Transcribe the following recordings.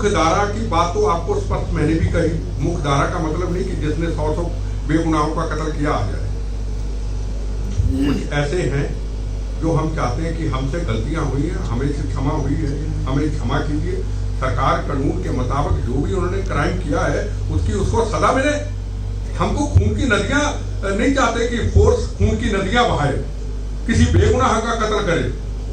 मुख्य धारा की बात तो आपको स्पष्ट मैंने भी कही। मुख्य धारा का मतलब नहीं कि जिसने 100 बेगुनाहों का कत्ल किया आ जाए। कुछ ऐसे हैं जो हम चाहते हैं कि हमसे गलतियां हुई हैं, हमें से क्षमा हुई है, हमें क्षमा कीजिए। सरकार कानून के मुताबिक जो भी उन्होंने क्राइम किया है उसकी उसको सजा मिले। हमको खून की नदियां नहीं चाहते कि फोर्स खून की नदियां बहाए, किसी बेगुनाह का कत्ल करे।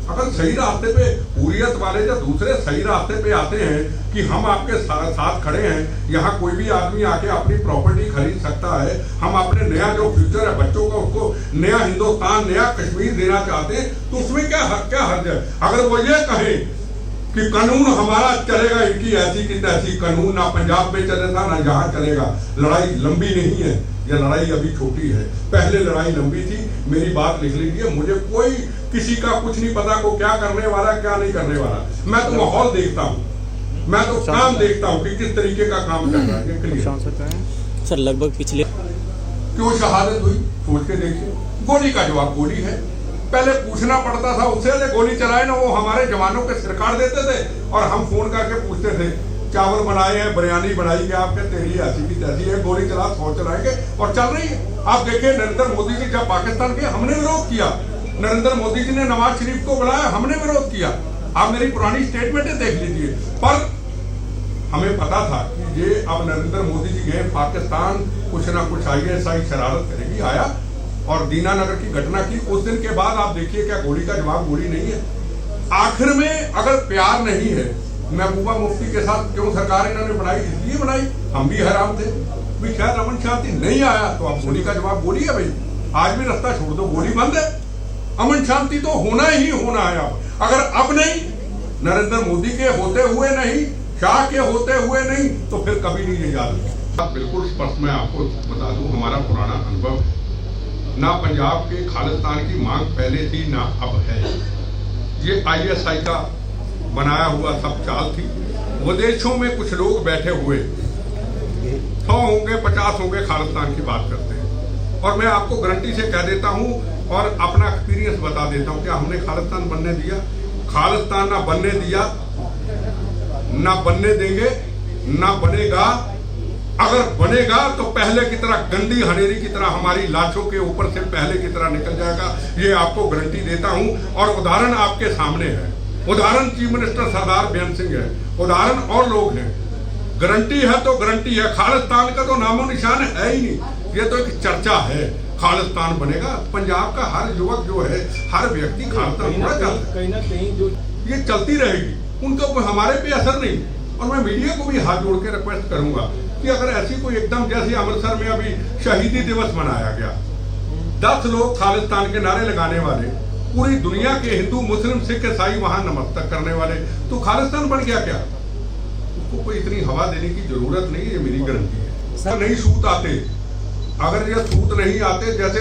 अगर सही रास्ते पे हुर्रियत वाले जब दूसरे सही रास्ते पे आते हैं कि हम आपके साथ खड़े हैं, यहाँ कोई भी आदमी आके अपनी प्रॉपर्टी खरीद सकता है, हम अपने नया जो फ्यूचर है बच्चों का उसको नया हिंदुस्तान, नया कश्मीर देना चाहते हैं, तो उसमें क्या हर्ज है? अगर वो ये कहें कि कानून हमारा चलेगा, इनकी ऐसी की तैसी कानून ना पंजाब में चलेगा ना यहाँ चलेगा। लड़ाई लंबी नहीं है, यह लड़ाई अभी छोटी है। पहले लड़ाई लंबी थी। मेरी बात लिख लीजिए, मुझे कोई किसी का कुछ नहीं पता को क्या करने वाला क्या नहीं करने वाला। मैं तो माहौल देखता हूँ, मैं तो काम देखता हूँ कि किस तरीके का काम कर रहा है। सर लगभग पिछले क्यों शहादत हुई सोच के देखिए। गोली का जवाब गोली है। पहले पूछना पड़ता था उससे, गोली चलाए ना, वो हमारे जवानों के सिर काट देते थे और हम फोन करके पूछते थे चावल बनाए हैं, बिरयानी बनाई है आपके, तेरी ऐसी की तैसी है, गोली चला 100 चलाएंगे और चल रही है। आप देखिए नरेंद्र मोदी जी जब पाकिस्तान के, हमने विरोध किया। नरेंद्र मोदी जी ने नवाज शरीफ को बुलाया, हमने विरोध किया। आप मेरी पुरानी स्टेटमेंटें देख लीजिए। पर हमें पता था कि ये अब नरेंद्र मोदी जी गए पाकिस्तान, कुछ ना कुछ ISI शरारत करेगी। आया और दीनानगर की घटना की। उस दिन के बाद आप देखिए क्या गोली का जवाब गोली नहीं है। आखिर में अगर प्यार नहीं है, महबूबा मुफ्ती के साथ क्यों सरकार इन्होंने बनाई? इसलिए बनाई, हम भी हैरान थे भी शायद अमन शांति नहीं आया तो अब गोली का जवाब गोली है। भाई आज भी रास्ता छोड़ दो, गोली बंद है। अमन शांति तो होना ही होना है। अब अगर अब नहीं, नरेंद्र मोदी के होते हुए नहीं, शाह के होते हुए नहीं, तो फिर कभी नहीं ये याद। बिल्कुल स्पष्ट मैं आपको बता दूं, हमारा पुराना अनुभव ना पंजाब के खालिस्तान की मांग पहले थी ना अब है। ये ISI का बनाया हुआ सब चाल थी। विदेशों में कुछ लोग बैठे हुए 100 होंगे 50 होंगे खालिस्तान की बात करते हैं। और मैं आपको गारंटी से कह देता हूं और अपना एक्सपीरियंस बता देता हूं कि हमने खालिस्तान बनने दिया? खालिस्तान ना बनने दिया, ना बनने देंगे, ना बनेगा। अगर बनेगा तो पहले की तरह गंदी हनेरी की तरह हमारी लाशों के ऊपर से पहले की तरह निकल जाएगा। ये आपको गारंटी देता हूं। और उदाहरण आपके सामने है। उदाहरण चीफ मिनिस्टर सरदार बेअंत सिंह है, उदाहरण और लोग हैं। गारंटी है तो गारंटी है। खालिस्तान का तो नामो निशान है ही नहीं। ये तो एक चर्चा है खालिस्तान बनेगा। पंजाब का हर युवक जो है, हर व्यक्ति खालिस्तान होना चाहता है। कहीं ना कहीं जो ये चलती रहेगी, उनको हमारे पे असर नहीं। और मैं मीडिया को भी हाथ जोड़ के रिक्वेस्ट करूंगा कि अगर ऐसी कोई एकदम, जैसे अमृतसर में अभी शहीदी दिवस मनाया गया, 10 लोग खालिस्तान के नारे लगाने वाले, पूरी दुनिया के हिंदू मुस्लिम सिख ईसाई वहां नमस्कार करने वाले, तो खालिस्तान बन गया क्या? उसको कोई इतनी हवा देने की जरूरत नहीं है। ये मेरी गारंटी है। नहीं सूत आते, अगर ये सूत नहीं आते, जैसे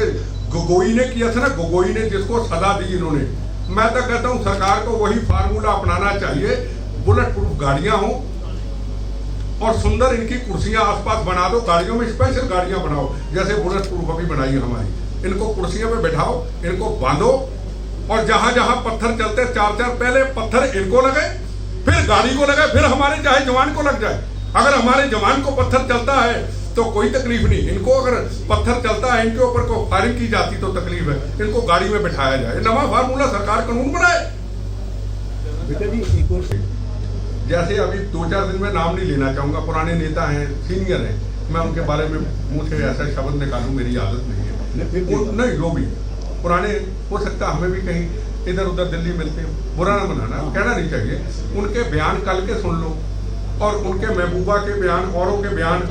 गोगोई ने किया था ना, गोगोई ने जिसको सजा दी इन्होंने, मैं तो कहता हूं सरकार को वही फार्मूला अपनाना चाहिए। बुलेट प्रूफ गाड़ियां हो और सुंदर इनकी कुर्सियां आसपास बना दो, गाड़ियों में स्पेशल गाड़ियां बनाओ, जैसे बुलेट प्रूफ अभी बनाई है हमारी। इनको कुर्सियों पे बैठाओ, इनको बांधो और जहां जहां पत्थर चलते 4-4 पहले पत्थर इनको लगे, फिर गाड़ी को लगे, फिर हमारे चाहे जवान को लग जाए। अगर हमारे जवान को पत्थर चलता है तो कोई तकलीफ नहीं, इनको अगर पत्थर चलता है, इनके ऊपर को फायरिंग की जाती तो तकलीफ है। इनको गाड़ी में बिठाया जाए। नवा फार्मूला सरकार कानून बनाए। जैसे अभी 2-4 दिन में नाम नहीं लेना चाहूंगा, पुराने नेता हैं, सीनियर हैं, मैं उनके बारे में मुंह से ऐसा शब्द निकालूं, मेरी आदत नहीं है। नहीं, जो भी पुराने, हो सकता हमें भी कहीं इधर उधर दिल्ली मिलते हैं, बुरा ना मनाना, कहना नहीं चाहिए। उनके बयान कल के सुन लो और उनके महबूबा के बयान, औरों के बयान।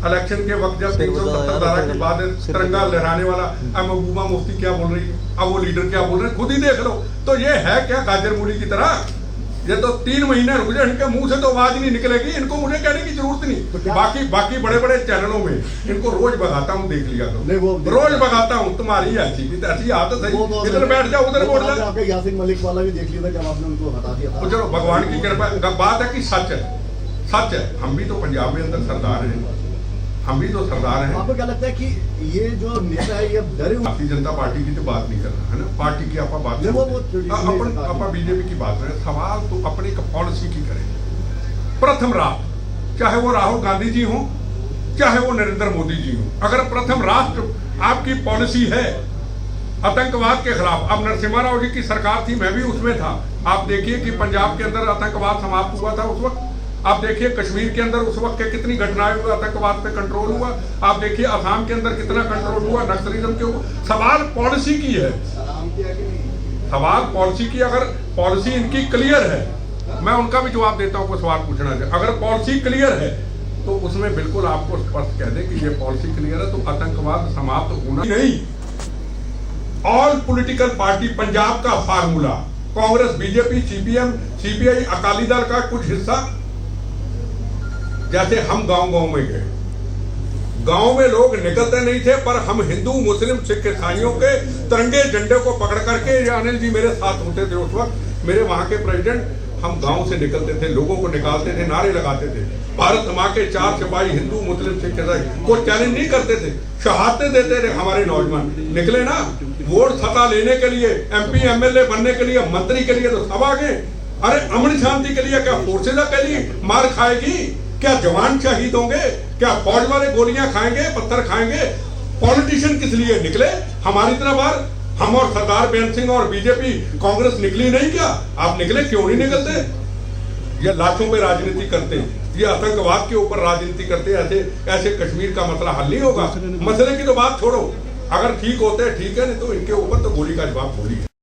इलेक्शन के वक्त जब 370 धारा के बाद तिरंगा लहराने वाला, अब महबूबा मुफ्ती क्या बोल रही है, अब वो लीडर क्या बोल रहे हैं, खुद ही देख लो। तो ये है क्या गाजर मूली की तरह? ये तो 3 महीने रुक जाए, इनके मुंह से तो आवाज नहीं निकलेगी। इनको मुझे कहने की जरूरत नहीं। बाकी बड़े बड़े चैनलों में इनको रोज भगाता हूँ, देख लिया करो, रोज भगाता हूँ। तुम्हारी ऐसी की ऐसी आदत है, इधर बैठ जाओ उधर बोल जाओ। यासिन मलिक वाला भी देख लिया था जब आपने उनको हटा दिया था। चलो भगवान की कृपा, बात है कि सच है, सच है। हम भी तो पंजाब में अंदर सरदार हैं, हम भी तो सरदार हैं। आपको क्या लगता है कि ये जो नेता है ये डरे हुए? भारतीय जनता पार्टी की तो बात नहीं कर रहा है ना, पार्टी की आप बात वो अपन बीजेपी की बात करें। सवाल तो अपनी पॉलिसी की करें। प्रथम राष्ट्र, चाहे वो राहुल गांधी जी हों, चाहे वो नरेंद्र मोदी जी हों, अगर प्रथम राष्ट्र आपकी पॉलिसी है आतंकवाद के खिलाफ। अब नरसिम्हा राव जी की सरकार थी, मैं भी उसमें था। आप देखिए कि पंजाब के अंदर आतंकवाद समाप्त हुआ था उस वक्त। आप देखिए कश्मीर के अंदर उस वक्त के कितनी घटनाएं हुई, आतंकवाद पे कंट्रोल हुआ। आप देखिए असम के अंदर कितना कंट्रोल हुआ नक्सलिज्म के ऊपर। सवाल पॉलिसी की है, सवाल पॉलिसी की। अगर पॉलिसी इनकी क्लियर है, मैं उनका भी जवाब देता हूं, कोई सवाल पूछना चाहिए। अगर पॉलिसी क्लियर है तो उसमें बिल्कुल आपको स्पष्ट कह दे कि ये पॉलिसी क्लियर है तो आतंकवाद समाप्त होना नहीं। ऑल पॉलिटिकल पार्टी पंजाब का formula, Congress, BJP, CPM, CPI, Akali Dal का कुछ हिस्सा। जैसे हम गांव में गए, गांव में लोग निकलते नहीं थे, पर हम हिंदू, मुस्लिम, सिख, ईसाइयों के तिरंगे झंडे को पकड़ करके, अनिल जी मेरे साथ होते थे उस वक्त, मेरे वहां के प्रेसिडेंट, हम गांव से निकलते थे, लोगों को निकालते थे, नारे लगाते थे, भारत मां के 4 सिपाही, हिंदू, मुस्लिम, सिख, ईसाई को चैलेंज नहीं करते थे, शहादतें देते थे। हमारे नौजवान निकले ना वोट सत्ता लेने के लिए, एमपी एमएलए बनने के लिए, मंत्री के लिए, तो सब आ गए। अरे अमन शांति के लिए क्या फोर्सेज के लिए मार खाएगी? क्या जवान शहीद होंगे? क्या फौज वाले गोलियां खाएंगे, पत्थर खाएंगे? पॉलिटिशियन किस लिए निकले? हमारी तरह बार हम और सरदार बेअंत सिंह और बीजेपी, कांग्रेस निकली नहीं क्या? आप निकले, क्यों नहीं निकलते? ये लाशों पे राजनीति करते, ये आतंकवाद के ऊपर राजनीति करते, ऐसे कश्मीर का मसला हल नहीं होगा। मसले की तो बात छोड़ो, अगर ठीक होते हैं ठीक है, नहीं तो इनके ऊपर तो गोली का जवाब गोली है।